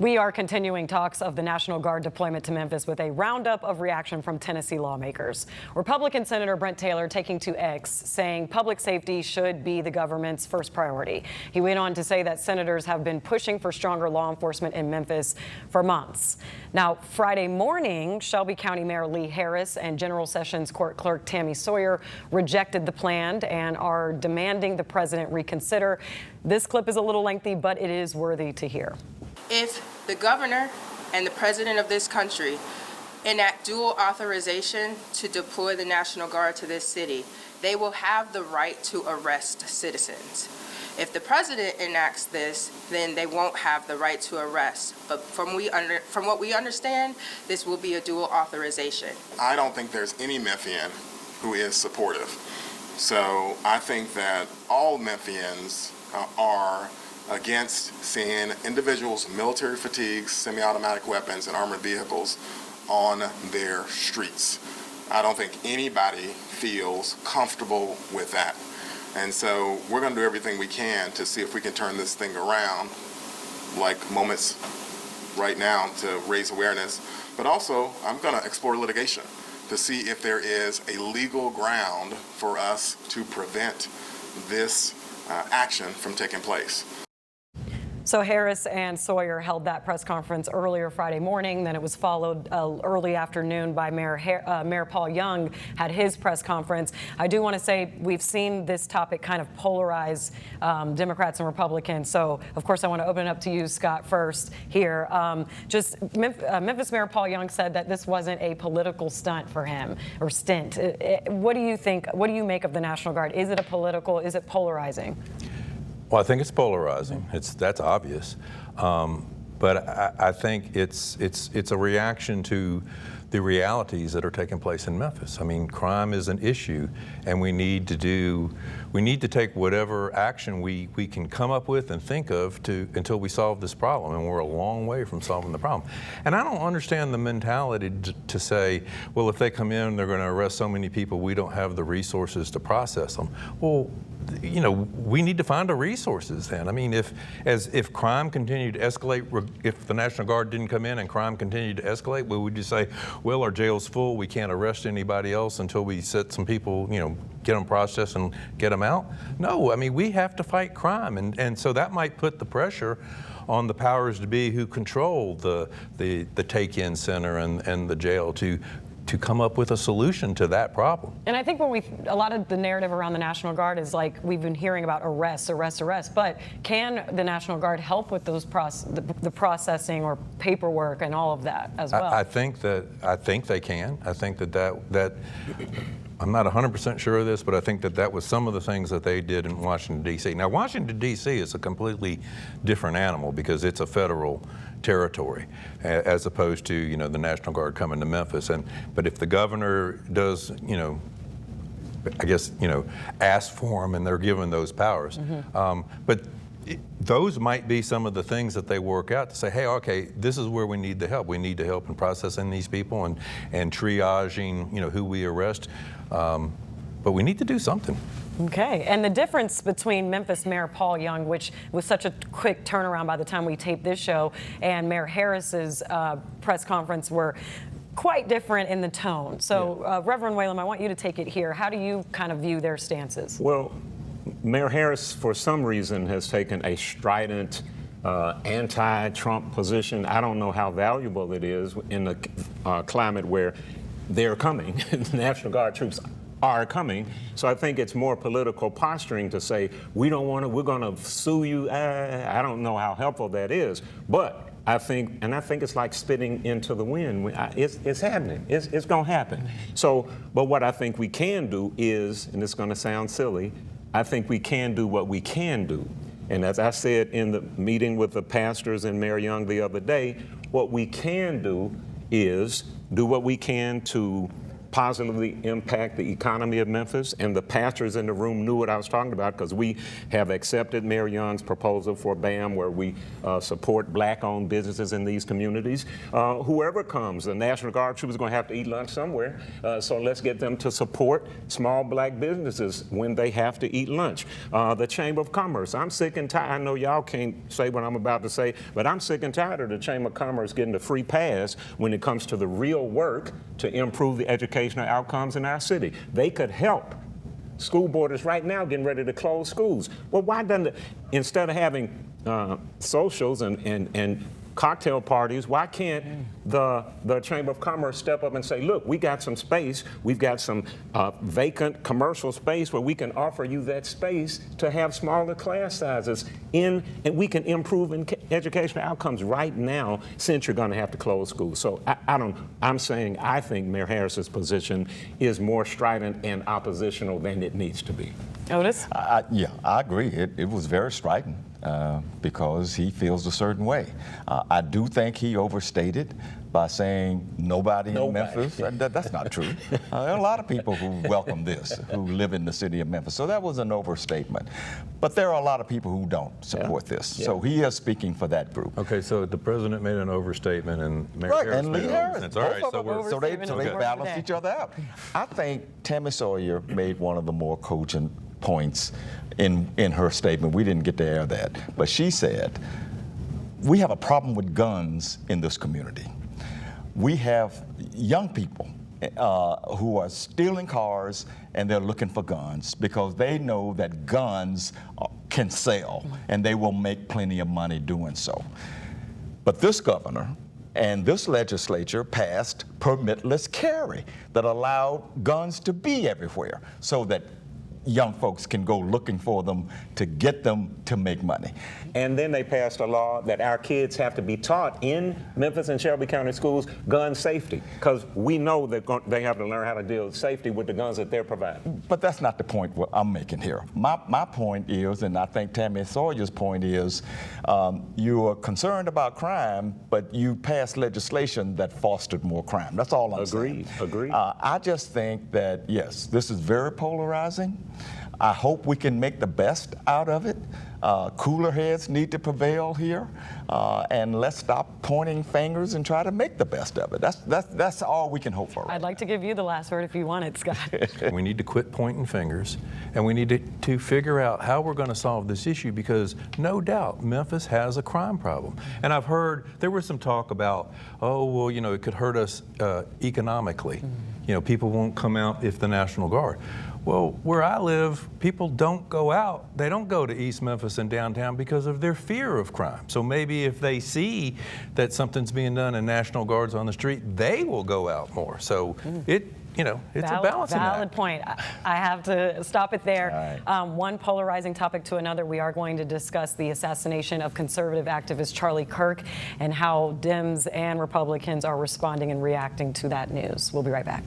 We are continuing talks of the National Guard deployment to Memphis with a roundup of reaction from Tennessee lawmakers. Republican Senator Brent Taylor taking to X, saying public safety should be the government's first priority. He went on to say that senators have been pushing for stronger law enforcement in Memphis for months. Now, Friday morning, Shelby County Mayor Lee Harris and General Sessions Court Clerk Tammy Sawyer rejected the plan and are demanding the president reconsider. This clip is a little lengthy, but it is worthy to hear. If the governor and the president of this country enact dual authorization to deploy the National Guard to this city, they will have the right to arrest citizens. If the president enacts this, then they won't have the right to arrest. But from what we understand, this will be a dual authorization. I don't think there's any Memphian who is supportive. So I think that all Memphians are against seeing individuals, military fatigues, semi-automatic weapons, and armored vehicles on their streets. I don't think anybody feels comfortable with that. And so we're going to do everything we can to see if we can turn this thing around, like moments right now, to raise awareness. But also, I'm going to explore litigation to see if there is a legal ground for us to prevent this action from taking place. So Harris and Sawyer held that press conference earlier Friday morning. Then it was followed early afternoon by Mayor Paul Young had his press conference. I do want to say we've seen this topic kind of polarize Democrats and Republicans. So, of course, I want to open it up to you, Scott, first here. Memphis Mayor Paul Young said that this wasn't a political stunt for him or stint. What do you think? What do you make of the National Guard? Is it a political? Is it polarizing? Well, I think it's polarizing. That's obvious, but I think it's a reaction to the realities that are taking place in Memphis. I mean, crime is an issue, and we need to take whatever action we can come up with and think of until we solve this problem, and we're a long way from solving the problem. And I don't understand the mentality to say, well, if they come in, they're going to arrest so many people, we don't have the resources to process them. Well, you know, we need to find the resources then. I mean, if crime continued to escalate, if the National Guard didn't come in and crime continued to escalate, well, would you say, well, our jail's full, we can't arrest anybody else until we set some people, you know, get them processed and get them out? No, I mean, we have to fight crime, and so that might put the pressure on the powers to be who control the take-in center and the jail to come up with a solution to that problem. And I think a lot of the narrative around the National Guard is like we've been hearing about arrests, but can the National Guard help with those the processing or paperwork and all of that as well? I think they can. I think that I'm not 100% sure of this, but I think that was some of the things that they did in Washington, D.C. Now, Washington, D.C. is a completely different animal because it's a federal territory as opposed to, you know, the National Guard coming to Memphis. But if the governor does, you know, I guess, you know, ask for them and they're given those powers. But those might be some of the things that they work out to say, hey, okay, this is where we need the help. We need to help in processing these people and triaging, you know, who we arrest. But we need to do something. Okay, and the difference between Memphis Mayor Paul Young, which was such a quick turnaround by the time we taped this show, and Mayor Harris's press conference were quite different in the tone. So, yeah. Reverend Whalum, I want you to take it here. How do you kind of view their stances? Well, Mayor Harris, for some reason, has taken a strident anti-Trump position. I don't know how valuable it is in a climate where they're coming. The National Guard troops are coming. So I think it's more political posturing to say, we don't want to, we're going to sue you. I don't know how helpful that is. But I think it's like spitting into the wind. It's happening. It's going to happen. So, but what I think we can do is, and it's going to sound silly, I think we can do what we can do. And as I said in the meeting with the pastors and Mayor Young the other day, what we can do is do what we can to positively impact the economy of Memphis, and the pastors in the room knew what I was talking about because we have accepted Mayor Young's proposal for BAM, where we support black-owned businesses in these communities. Whoever comes, the National Guard troopers are going to have to eat lunch somewhere, so let's get them to support small black businesses when they have to eat lunch. The Chamber of Commerce, I'm sick and tired. I know y'all can't say what I'm about to say, but I'm sick and tired of the Chamber of Commerce getting the free pass when it comes to the real work to improve the educational outcomes in our city. They could help. School board is right now getting ready to close schools. Well, why doesn't it, instead of having socials and cocktail parties, why can't the Chamber of Commerce step up and say, look, we got some space, we've got some vacant commercial space where we can offer you that space to have smaller class sizes and we can improve educational outcomes right now since you're going to have to close schools. So I'm saying I think Mayor Harris's position is more strident and oppositional than it needs to be. Otis? Yeah, I agree. It was very strident because he feels a certain way. I do think he overstated by saying nobody in Memphis. That's not true. There are a lot of people who welcome this, who live in the city of Memphis. So that was an overstatement. But there are a lot of people who don't support this. Yeah. So he is speaking for that group. Okay, so the president made an overstatement and Mayor Harris made an overstatement. All right, so they balance each other out. I think Tammy Sawyer made one of the more cogent points in her statement. We didn't get to air that, but she said, we have a problem with guns in this community. We have young people who are stealing cars and they're looking for guns because they know that guns can sell and they will make plenty of money doing so. But this governor and this legislature passed permitless carry that allowed guns to be everywhere so that young folks can go looking for them to get them to make money. And then they passed a law that our kids have to be taught in Memphis and Shelby County schools gun safety, because we know that they have to learn how to deal with safety with the guns that they're providing. But that's not the point what I'm making here. My point is, and I think Tammy Sawyer's point is, you are concerned about crime, but you passed legislation that fostered more crime. That's all I'm saying. Agreed. I just think that, yes, this is very polarizing. I hope we can make the best out of it. Cooler heads need to prevail here, and let's stop pointing fingers and try to make the best of it. That's all we can hope for. I'd like to give you the last word if you want it, Scott. We need to quit pointing fingers, and we need to figure out how we're going to solve this issue, because no doubt Memphis has a crime problem. And I've heard there was some talk about, oh, well, you know, it could hurt us economically. You know, people won't come out if the National Guard. Well, where I live, people don't go out. They don't go to East Memphis and downtown because of their fear of crime. So maybe if they see that something's being done and National Guard's on the street, they will go out more. So it's a balancing act. Valid point. I have to stop it there. Right. One polarizing topic to another. We are going to discuss the assassination of conservative activist Charlie Kirk and how Dems and Republicans are responding and reacting to that news. We'll be right back.